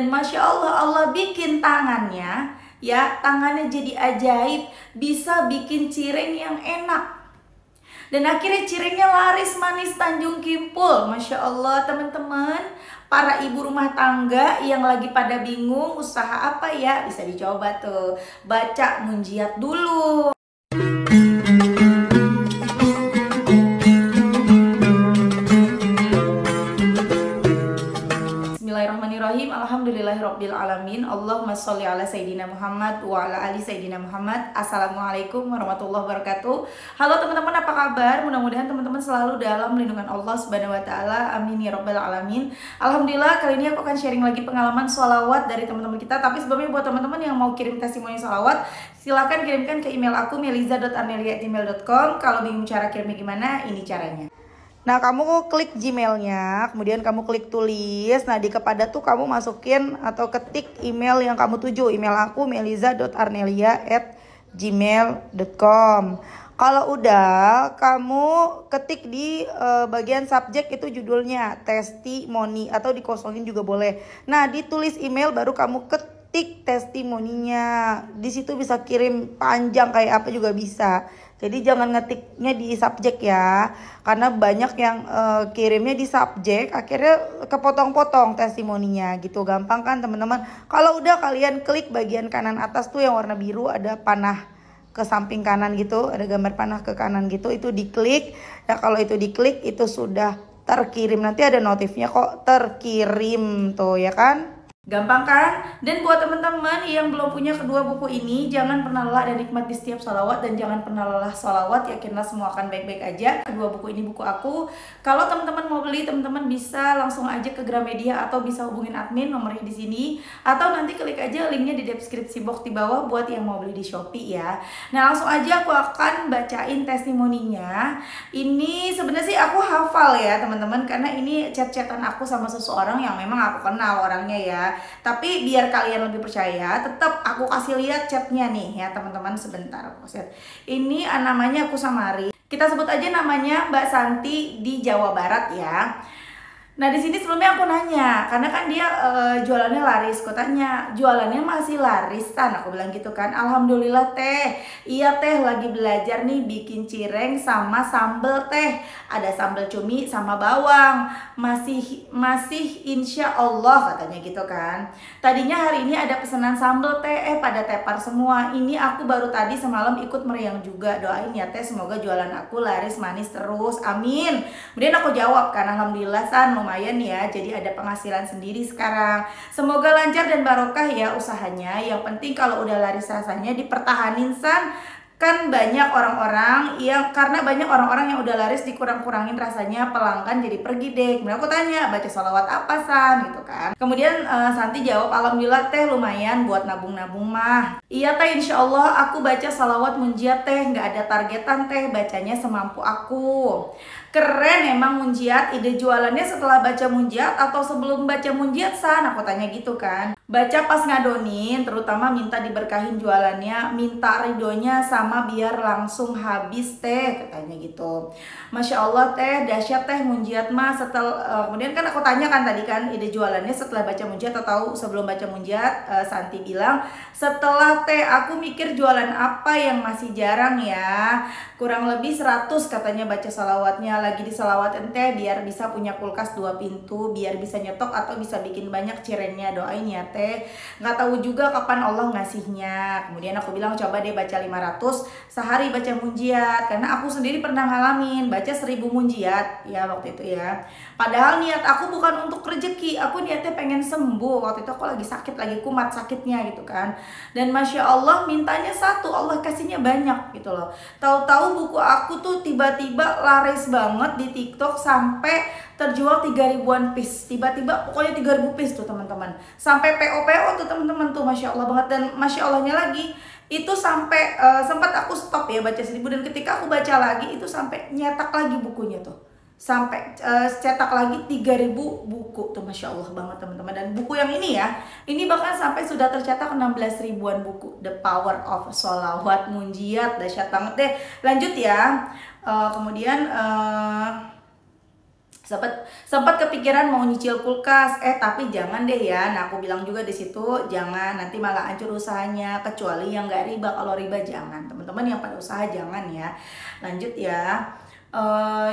Masya Allah, Allah bikin tangannya, ya, tangannya jadi ajaib, bisa bikin cireng yang enak. Dan akhirnya cirengnya laris manis Tanjung Kimpul. Masya Allah teman-teman, para ibu rumah tangga yang lagi pada bingung usaha apa ya, bisa dicoba tuh, baca Munjiat dulu. Bismillahirrahmanirrahim. Alhamdulillahirabbil alamin. Allahumma sholli ala sayidina Muhammad wa ala ali sayidina Muhammad. Assalamualaikum warahmatullahi wabarakatuh. Halo teman-teman, apa kabar? Mudah-mudahan teman-teman selalu dalam lindungan Allah Subhanahu wa taala. Amin ya rabbal alamin. Alhamdulillah, kali ini aku akan sharing lagi pengalaman sholawat dari teman-teman kita. Tapi sebelumnya buat teman-teman yang mau kirim testimoni sholawat, silahkan kirimkan ke email aku meliza.arnelia@gmail.com. Kalau bingung cara kirimnya gimana, ini caranya. Nah, kamu klik Gmailnya, kemudian kamu klik tulis. Nah, di kepada tuh kamu masukin atau ketik email yang kamu tuju. Email aku meliza.arnelia@gmail.com. Kalau udah, kamu ketik di bagian subjek itu judulnya testimoni, atau dikosongin juga boleh. Nah, ditulis email baru kamu ketik testimoninya. Di situ bisa kirim panjang kayak apa juga bisa. Jadi jangan ngetiknya di subjek ya, karena banyak yang kirimnya di subjek, akhirnya kepotong-potong testimoninya gitu. Gampang kan teman-teman? Kalau udah, kalian klik bagian kanan atas tuh yang warna biru, ada panah ke samping kanan gitu, ada gambar panah ke kanan gitu, itu diklik. Ya kalau itu diklik, itu sudah terkirim. Nanti ada notifnya kok terkirim tuh ya kan? Gampang kan? Dan buat teman-teman yang belum punya kedua buku ini, jangan pernah lelah dan nikmat di setiap sholawat, dan jangan pernah lelah sholawat, yakinlah semua akan baik-baik aja. Kedua buku ini buku aku. Kalau teman-teman mau beli, teman-teman bisa langsung aja ke Gramedia atau bisa hubungin admin, nomornya di sini, atau nanti klik aja linknya di deskripsi box di bawah buat yang mau beli di Shopee ya. Nah, langsung aja aku akan bacain testimoninya. Ini sebenarnya sih aku hafal ya teman-teman, karena ini chat-chatan aku sama seseorang yang memang aku kenal orangnya ya. Tapi biar kalian lebih percaya, tetap aku kasih lihat chatnya nih ya teman-teman. Sebentar aku kasih lihat. Ini namanya aku Samari. Kita sebut aja namanya Mbak Santi di Jawa Barat ya. Nah, di sini sebelumnya aku nanya, karena kan dia jualannya laris. Aku tanya, jualannya masih laris Tan? Aku bilang gitu kan. Alhamdulillah teh. Iya teh, lagi belajar nih bikin cireng sama sambel teh. Ada sambal cumi sama bawang. Masih insya Allah katanya gitu kan. Tadinya hari ini ada pesanan sambel teh, pada tepar semua. Ini aku baru tadi semalam ikut meriang juga. Doain ya teh, semoga jualan aku laris manis terus. Amin. Kemudian aku jawab kan, alhamdulillah San, lumayan ya, jadi ada penghasilan sendiri sekarang. Semoga lancar dan barokah ya usahanya. Yang penting kalau udah laris rasanya dipertahanin San. Kan banyak orang-orang yang, karena banyak orang-orang yang udah laris dikurang-kurangin rasanya, pelanggan jadi pergi deh. Kemudian aku tanya, baca sholawat apa San gitu kan. Kemudian Santi jawab, alhamdulillah teh lumayan buat nabung-nabung mah. Iya teh, insya Allah aku baca sholawat Munjiat teh, nggak ada targetan teh, bacanya semampu aku. Keren emang Munjiat. Ide jualannya setelah baca Munjiat atau sebelum baca Munjiat San? Aku tanya gitu kan. Baca pas ngadonin, terutama minta diberkahin jualannya, minta ridonya sama biar langsung habis teh, katanya gitu. Masya Allah teh, dahsyat teh Munjiat mah. Kemudian kan aku tanya kan tadi kan, ide jualannya setelah baca Munjiat atau sebelum baca Munjiat. Santi bilang, setelah teh, aku mikir jualan apa yang masih jarang ya. Kurang lebih 100 katanya baca salawatnya. Lagi di salawat ente biar bisa punya kulkas 2 pintu, biar bisa nyetok atau bisa bikin banyak cirengnya. Doain ya teh, nggak tahu juga kapan Allah ngasihnya. Kemudian aku bilang coba deh baca 500 sehari baca Munjiat, karena aku sendiri pernah ngalamin baca 1000 Munjiat ya waktu itu ya. Padahal niat aku bukan untuk rezeki, aku niatnya pengen sembuh. Waktu itu aku lagi sakit, lagi kumat sakitnya gitu kan. Dan Masya Allah mintanya satu, Allah kasihnya banyak gitu loh. Tahu-tahu buku aku tuh tiba-tiba laris banget di TikTok sampai terjual 3000-an piece. Tiba-tiba pokoknya 3000 piece tuh teman-teman. Sampai PO tuh teman-teman tuh, Masya Allah banget. Dan Masya Allahnya lagi, itu sampai sempat aku stop ya baca 1000, dan ketika aku baca lagi itu sampai nyetak lagi bukunya tuh. Sampai cetak lagi 3000 buku tuh, Masya Allah banget teman-teman. Dan buku yang ini ya, ini bahkan sampai sudah tercetak 16 ribuan buku. The Power of Sholawat Munjiat, dahsyat banget deh. Lanjut ya. Kemudian sempat kepikiran mau nyicil kulkas, tapi jangan deh ya. Nah, aku bilang juga di situ jangan, nanti malah hancur usahanya, kecuali yang nggak riba. Kalau riba jangan, teman-teman yang pada usaha jangan ya. Lanjut ya.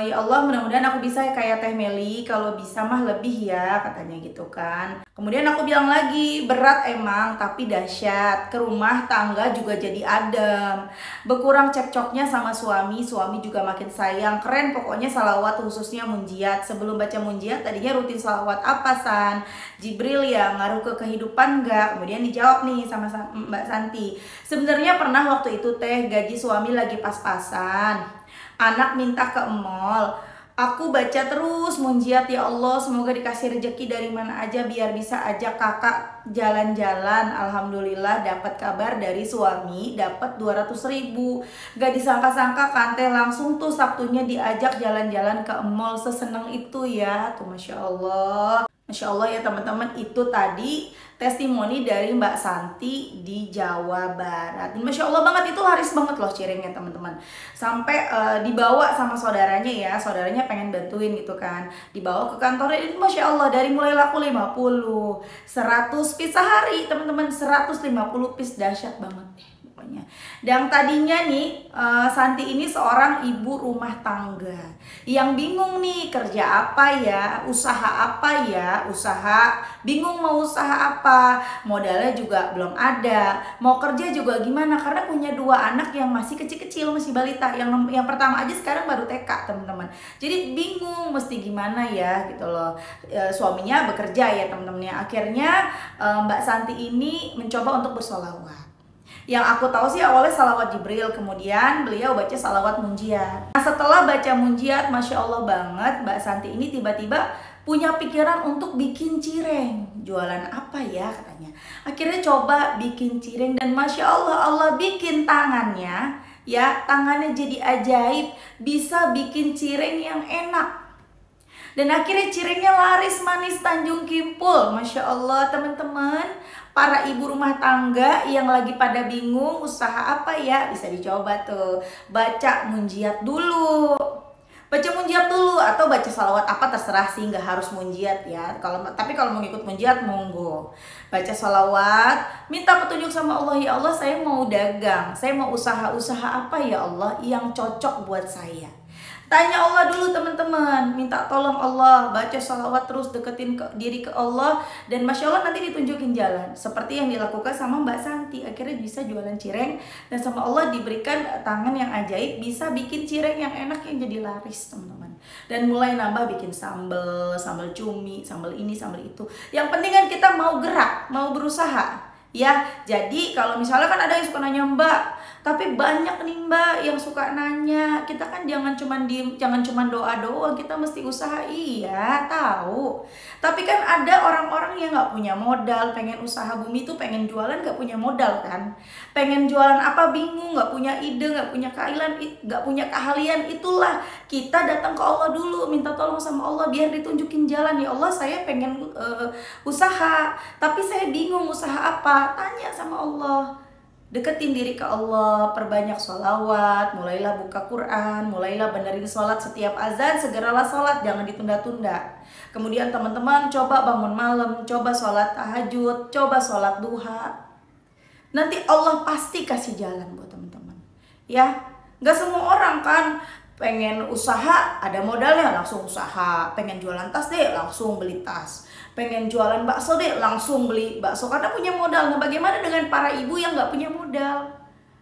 Ya Allah, mudah-mudahan aku bisa kayak Teh Meli, kalau bisa mah lebih ya, katanya gitu kan. Kemudian aku bilang lagi, berat emang tapi dahsyat, ke rumah tangga juga jadi adem, berkurang cekcoknya sama suami juga makin sayang, keren pokoknya salawat khususnya munjiat. Sebelum baca munjiat tadinya rutin salawat apa San? Jibril ya, ngaruh ke kehidupan nggak? Kemudian dijawab nih sama Mbak Santi, sebenarnya pernah waktu itu Teh gaji suami lagi pas-pasan, anak minta ke mall, aku baca terus munjiat, ya Allah semoga dikasih rezeki dari mana aja biar bisa ajak kakak jalan-jalan. Alhamdulillah dapat kabar dari suami dapat 200.000. Gak disangka-sangka kan Teh, langsung tuh Sabtunya diajak jalan-jalan ke mall, seseneng itu ya tuh. Masya Allah, Masya Allah ya teman-teman, itu tadi testimoni dari Mbak Santi di Jawa Barat. Dan Masya Allah banget, itu laris banget loh cirengnya teman-teman. Sampai dibawa sama saudaranya ya, saudaranya pengen bantuin gitu kan. Dibawa ke kantornya, ini Masya Allah dari mulai laku 50, 100 piece sehari teman-teman, 150 piece, dahsyat banget deh pokoknya. Dan tadinya nih Santi ini seorang ibu rumah tangga yang bingung nih kerja apa ya, usaha apa ya, bingung mau usaha apa, modalnya juga belum ada, mau kerja juga gimana, karena punya 2 anak yang masih kecil-kecil, masih balita, yang pertama aja sekarang baru TK teman-teman. Jadi bingung mesti gimana ya gitu loh. Suaminya bekerja ya teman-temannya. Akhirnya Mbak Santi ini mencoba untuk bersolawat. Yang aku tahu sih awalnya salawat Jibril, kemudian beliau baca salawat munjiat. Nah, setelah baca munjiat, Masya Allah banget, Mbak Santi ini tiba-tiba punya pikiran untuk bikin cireng. Jualan apa ya katanya. Akhirnya coba bikin cireng, dan Masya Allah, Allah bikin tangannya ya, tangannya jadi ajaib, bisa bikin cireng yang enak. Dan akhirnya cirengnya laris manis Tanjung Kimpul. Masya Allah teman-teman, para ibu rumah tangga yang lagi pada bingung usaha apa ya, bisa dicoba tuh, baca munjiat dulu. Baca munjiat dulu atau baca salawat apa terserah sih, nggak harus munjiat ya. Tapi kalau mau ngikut munjiat monggo. Baca salawat, minta petunjuk sama Allah, ya Allah saya mau dagang, saya mau usaha apa ya Allah yang cocok buat saya. Tanya Allah dulu teman-teman, minta tolong Allah, baca salawat terus, deketin diri ke Allah, dan Masya Allah nanti ditunjukin jalan. Seperti yang dilakukan sama Mbak Santi, akhirnya bisa jualan cireng, dan sama Allah diberikan tangan yang ajaib, bisa bikin cireng yang enak yang jadi laris teman-teman. Dan mulai nambah bikin sambal cumi, sambal ini, sambal itu. Yang penting kan kita mau gerak, mau berusaha. Ya, jadi kalau misalnya kan ada yang suka nanya, Mbak, tapi banyak nih Mbak yang suka nanya, kita kan jangan cuman diem, jangan cuman doa doang, kita mesti usaha. Iya tahu, tapi kan ada orang-orang yang nggak punya modal, pengen usaha. Bumi itu pengen jualan nggak punya modal kan, pengen jualan apa bingung, nggak punya ide, nggak punya keahlian. Itulah kita datang ke Allah dulu, minta tolong sama Allah biar ditunjukin jalan. Ya Allah saya pengen usaha, tapi saya bingung usaha apa. Tanya sama Allah, deketin diri ke Allah, perbanyak sholawat, mulailah buka Quran, mulailah benerin sholat setiap azan, segeralah sholat, jangan ditunda-tunda. Kemudian teman-teman coba bangun malam, coba sholat tahajud, coba sholat duha. Nanti Allah pasti kasih jalan buat teman-teman. Ya, gak semua orang kan pengen usaha, ada modalnya langsung usaha, pengen jualan tas deh langsung beli tas, pengen jualan bakso deh langsung beli bakso karena punya modal. Nah bagaimana dengan para ibu yang nggak punya modal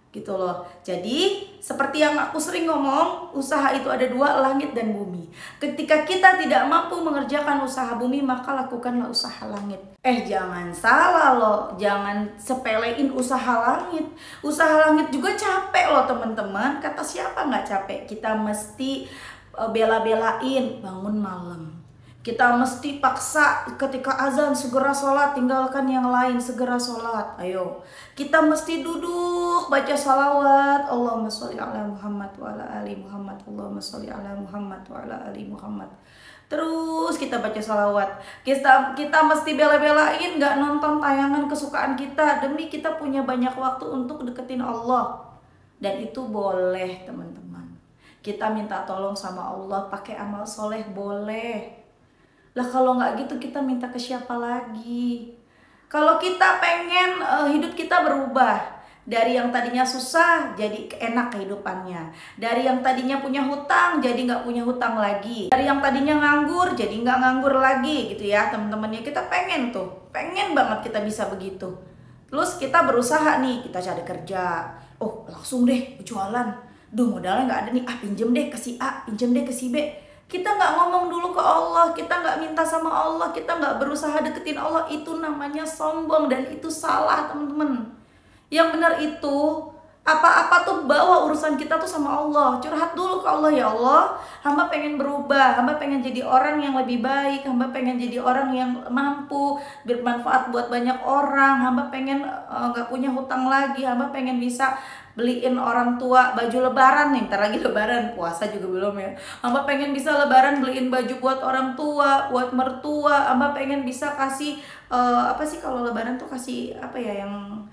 gitu loh. Jadi seperti yang aku sering ngomong, usaha itu ada 2, langit dan bumi. Ketika kita tidak mampu mengerjakan usaha bumi, maka lakukanlah usaha langit. Jangan salah loh, jangan sepelein usaha langit. Usaha langit juga capek loh teman-teman. Kata siapa nggak capek? Kita mesti bela-belain bangun malam. Kita mesti paksa ketika azan segera sholat, tinggalkan yang lain, segera sholat. Ayo, kita mesti duduk baca salawat, Allahumma sholli ala Muhammad wa ala ali Muhammad, Allahumma sholli ala Muhammad wa ala ali Muhammad. Terus kita baca salawat. Kita mesti bela-belain gak nonton tayangan kesukaan kita demi kita punya banyak waktu untuk deketin Allah. Dan itu boleh teman-teman. kita minta tolong sama Allah pakai amal soleh boleh. Lah kalau nggak gitu kita minta ke siapa lagi? Kalau kita pengen hidup kita berubah, dari yang tadinya susah jadi enak kehidupannya, dari yang tadinya punya hutang jadi nggak punya hutang lagi, dari yang tadinya nganggur jadi nggak nganggur lagi gitu ya teman-temannya. Kita pengen pengen banget kita bisa begitu. Terus kita berusaha nih, kita cari kerja, oh langsung deh jualan, duh modalnya nggak ada nih, pinjem deh ke si A, pinjem deh ke si B. Kita nggak ngomong dulu ke Allah, kita nggak minta sama Allah, kita nggak berusaha deketin Allah, itu namanya sombong dan itu salah teman-teman. Yang benar itu apa-apa tuh bawa urusan kita tuh sama Allah. Curhat dulu ke Allah, ya Allah, hamba pengen berubah, hamba pengen jadi orang yang lebih baik, hamba pengen jadi orang yang mampu bermanfaat buat banyak orang, hamba pengen gak punya hutang lagi, hamba pengen bisa beliin orang tua baju lebaran nih, ntar lagi lebaran, puasa juga belum ya. Hamba pengen bisa lebaran beliin baju buat orang tua, buat mertua, hamba pengen bisa kasih apa sih kalau lebaran tuh kasih apa ya, yang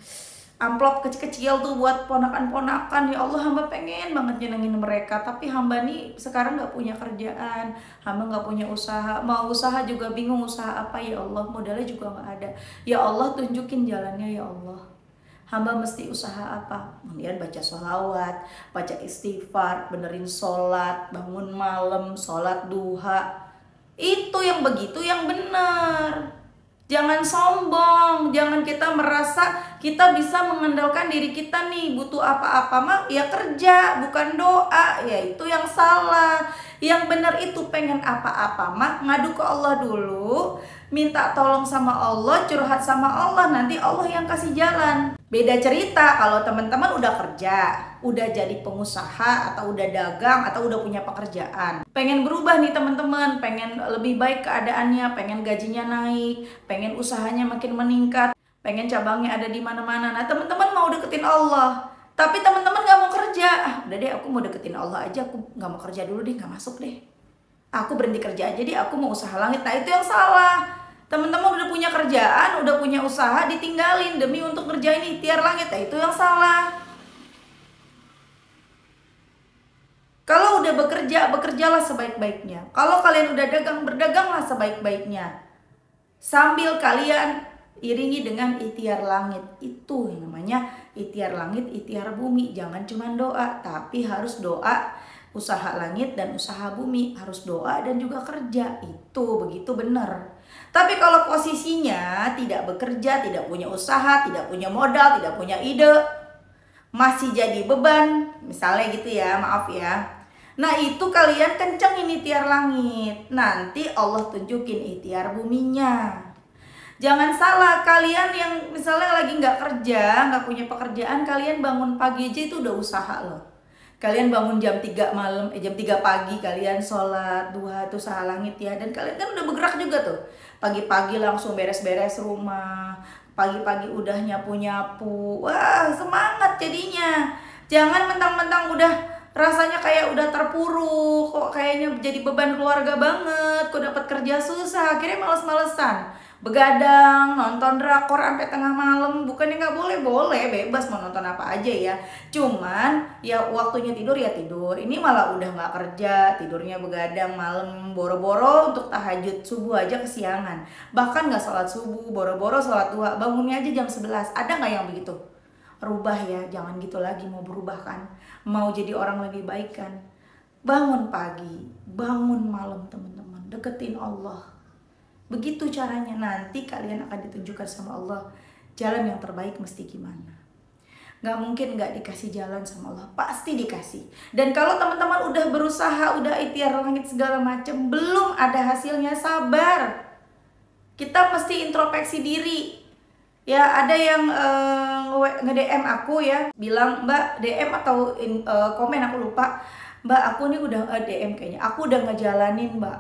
amplop kecil-kecil tuh buat ponakan-ponakan. Ya Allah, hamba pengen banget nyenengin mereka, tapi hamba nih sekarang nggak punya kerjaan, hamba nggak punya usaha, mau usaha juga bingung usaha apa ya Allah, modalnya juga nggak ada. Ya Allah, tunjukin jalannya ya Allah, hamba mesti usaha apa? Kemudian baca sholawat, baca istighfar, benerin sholat, bangun malam, sholat duha, itu yang begitu yang benar. Jangan sombong, jangan kita merasa kita bisa mengandalkan diri kita nih, butuh apa-apa mah ya kerja, bukan doa, ya itu yang salah. Yang benar itu pengen apa-apa mah ngadu ke Allah dulu, minta tolong sama Allah, curhat sama Allah, nanti Allah yang kasih jalan. Beda cerita kalau teman-teman udah kerja, udah jadi pengusaha, atau udah dagang, atau udah punya pekerjaan. Pengen berubah nih teman-teman, pengen lebih baik keadaannya, pengen gajinya naik, pengen usahanya makin meningkat, pengen cabangnya ada di mana-mana. Nah teman-teman mau deketin Allah, tapi teman-teman gak mau kerja. Udah deh, aku mau deketin Allah aja, aku gak mau kerja dulu deh, gak masuk deh. Aku berhenti kerja aja deh, aku mau usaha langit. Nah itu yang salah. Teman-teman udah punya kerjaan, udah punya usaha, ditinggalin demi untuk ngerjain ikhtiar langit. Nah itu yang salah. Kalau udah bekerja, bekerjalah sebaik-baiknya. Kalau kalian udah dagang, berdaganglah sebaik-baiknya. Sambil kalian iringi dengan ikhtiar langit. Itu yang namanya ikhtiar langit, ikhtiar bumi. Jangan cuma doa, tapi harus doa, usaha langit dan usaha bumi. Harus doa dan juga kerja. Itu begitu benar. Tapi kalau posisinya tidak bekerja, tidak punya usaha, tidak punya modal, tidak punya ide, masih jadi beban, misalnya gitu ya, maaf ya. Nah itu kalian kencengin ikhtiar langit, nanti Allah tunjukin ikhtiar buminya. Jangan salah, kalian yang misalnya lagi nggak kerja, nggak punya pekerjaan, kalian bangun pagi aja itu udah usaha loh. Kalian bangun jam 3 malam, jam 3 pagi kalian sholat duha, itu usaha langit ya. Dan kalian kan udah bergerak juga tuh. Pagi-pagi langsung beres-beres rumah, pagi-pagi udah nyapu-nyapu. Wah semangat jadinya. Jangan mentang-mentang udah rasanya kayak udah terpuruk, kok kayaknya jadi beban keluarga banget, kok dapat kerja susah, akhirnya males-malesan, begadang, nonton drakor sampai tengah malam. Bukannya nggak boleh, boleh, bebas mau nonton apa aja ya. Cuman ya waktunya tidur ya tidur. Ini malah udah nggak kerja, tidurnya begadang malam, boro-boro untuk tahajud subuh aja kesiangan. Bahkan nggak sholat subuh, boro-boro sholat duha, bangunnya aja jam 11. Ada nggak yang begitu? Rubah ya, jangan gitu lagi. Mau berubah kan, mau jadi orang lebih baik kan, bangun pagi, bangun malam teman-teman, deketin Allah. Begitu caranya, nanti kalian akan ditunjukkan sama Allah jalan yang terbaik mesti gimana. Gak mungkin gak dikasih jalan sama Allah, pasti dikasih. Dan kalau teman-teman udah berusaha, udah ikhtiar langit segala macam, belum ada hasilnya, sabar. Kita mesti introspeksi diri. Ya ada yang nge-DM aku ya, bilang Mbak DM atau komen aku lupa, Mbak aku nih udah DM kayaknya, aku udah ngejalanin Mbak,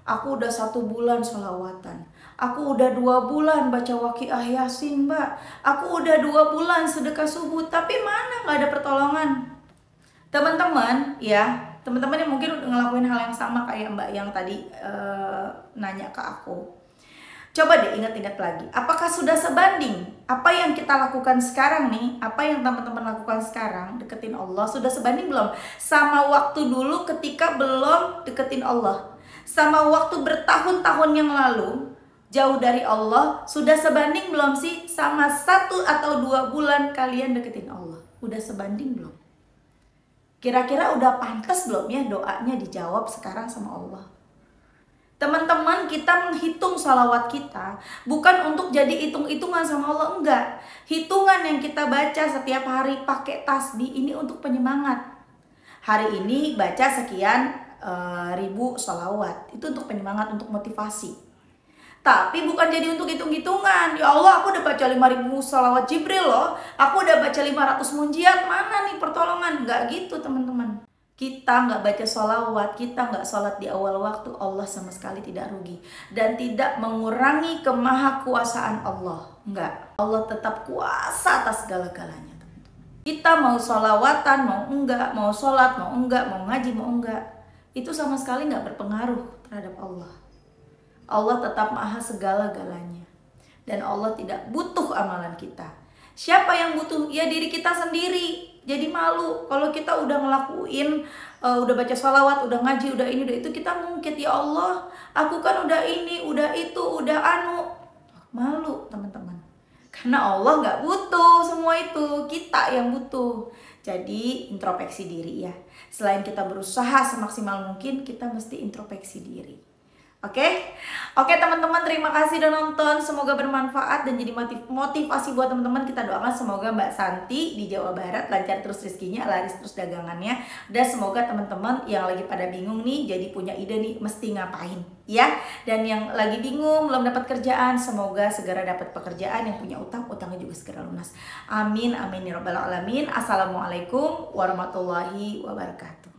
aku udah 1 bulan sholawatan, aku udah 2 bulan baca waqiah yasin Mbak, aku udah 2 bulan sedekah subuh, tapi mana nggak ada pertolongan. Teman-teman ya, teman-teman yang mungkin udah ngelakuin hal yang sama kayak Mbak yang tadi nanya ke aku. Coba deh ingat-ingat lagi, apakah sudah sebanding apa yang kita lakukan sekarang nih, apa yang teman-teman lakukan sekarang, deketin Allah, sudah sebanding belum sama waktu dulu ketika belum deketin Allah? Sama waktu bertahun-tahun yang lalu, jauh dari Allah, sudah sebanding belum sih sama 1 atau 2 bulan kalian deketin Allah? Udah sebanding belum? Kira-kira udah pantas belum ya doanya dijawab sekarang sama Allah? Teman-teman, kita menghitung salawat kita bukan untuk jadi hitung-hitungan sama Allah, enggak. Hitungan yang kita baca setiap hari pakai tasbih ini untuk penyemangat. Hari ini baca sekian ribu salawat, itu untuk penyemangat, untuk motivasi. Tapi bukan jadi untuk hitung-hitungan. Ya Allah, aku udah baca 5.000 salawat Jibril loh, aku udah baca 500 munjiat, mana nih pertolongan? Enggak gitu teman-teman. Kita nggak baca sholawat, kita nggak sholat di awal waktu, Allah sama sekali tidak rugi. Dan tidak mengurangi kemahakuasaan Allah. Nggak. Allah tetap kuasa atas segala-galanya. Kita mau sholawatan, mau enggak, mau sholat, mau enggak, mau ngaji, mau enggak, itu sama sekali nggak berpengaruh terhadap Allah. Allah tetap maha segala-galanya. Dan Allah tidak butuh amalan kita. Siapa yang butuh? Ya diri kita sendiri. Jadi malu kalau kita udah ngelakuin, udah baca sholawat, udah ngaji, udah ini, udah itu, kita ngungkit, ya Allah, aku kan udah ini, udah itu, udah anu. Malu teman-teman. Karena Allah nggak butuh semua itu, kita yang butuh. Jadi introspeksi diri ya. Selain kita berusaha semaksimal mungkin, kita mesti introspeksi diri. Oke teman-teman, terima kasih udah nonton, semoga bermanfaat dan jadi motivasi buat teman-teman. Kita doakan semoga Mbak Santi di Jawa Barat lancar terus rezekinya, laris terus dagangannya, dan semoga teman-teman yang lagi pada bingung nih jadi punya ide nih mesti ngapain ya. Dan yang lagi bingung belum dapat kerjaan, semoga segera dapat pekerjaan. Yang punya utang, utangnya juga segera lunas. Amin amin ya rabbal alamin. Assalamualaikum warahmatullahi wabarakatuh.